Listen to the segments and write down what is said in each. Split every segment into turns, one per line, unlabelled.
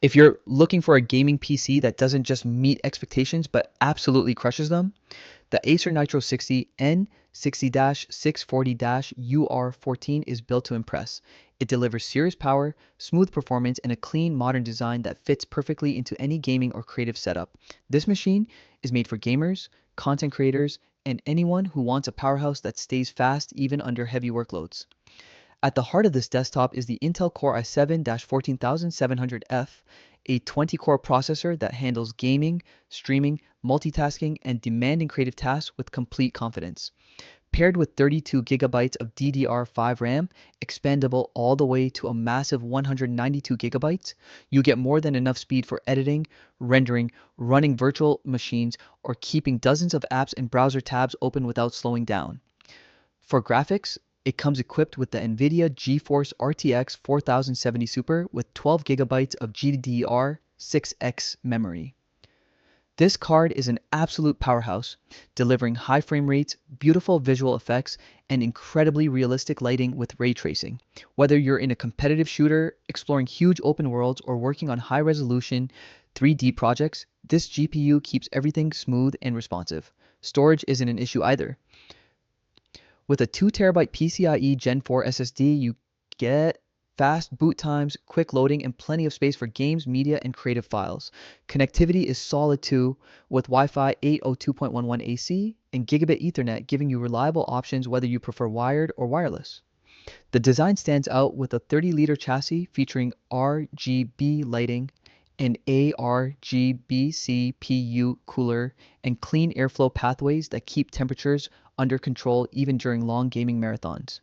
If you're looking for a gaming PC that doesn't just meet expectations but absolutely crushes them, the Acer Nitro 60 N60-640-UR14 is built to impress. It delivers serious power, smooth performance, and a clean, modern design that fits perfectly into any gaming or creative setup. This machine is made for gamers, content creators, and anyone who wants a powerhouse that stays fast even under heavy workloads. At the heart of this desktop is the Intel Core i7-14700F, a 20-core processor that handles gaming, streaming, multitasking, and demanding creative tasks with complete confidence. Paired with 32 gigabytes of DDR5 RAM, expandable all the way to a massive 192 gigabytes, you get more than enough speed for editing, rendering, running virtual machines, or keeping dozens of apps and browser tabs open without slowing down. For graphics, it comes equipped with the NVIDIA GeForce RTX 4070 Super with 12 gigabytes of GDDR6X memory. This card is an absolute powerhouse, delivering high frame rates, beautiful visual effects, and incredibly realistic lighting with ray tracing. Whether you're in a competitive shooter, exploring huge open worlds, or working on high-resolution 3D projects, this GPU keeps everything smooth and responsive. Storage isn't an issue either. With a 2TB PCIe Gen 4 SSD, you get fast boot times, quick loading, and plenty of space for games, media, and creative files. Connectivity is solid too, with Wi-Fi 802.11 AC and Gigabit Ethernet, giving you reliable options whether you prefer wired or wireless. The design stands out with a 30-liter chassis featuring RGB lighting, an ARGB CPU cooler, and clean airflow pathways that keep temperatures under control even during long gaming marathons.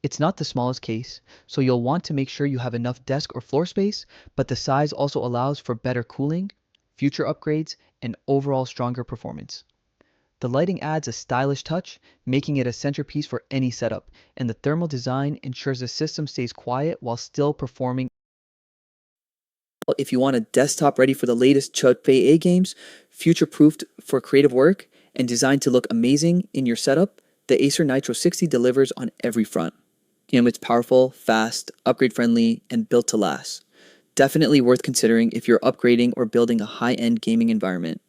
It's not the smallest case, so you'll want to make sure you have enough desk or floor space, but the size also allows for better cooling, future upgrades, and overall stronger performance. The lighting adds a stylish touch, making it a centerpiece for any setup, and the thermal design ensures the system stays quiet while still performing. If you want a desktop ready for the latest Chudfei A games, future-proofed for creative work, and designed to look amazing in your setup, the Acer Nitro 60 delivers on every front. It's powerful, fast, upgrade-friendly, and built to last. Definitely worth considering if you're upgrading or building a high-end gaming environment.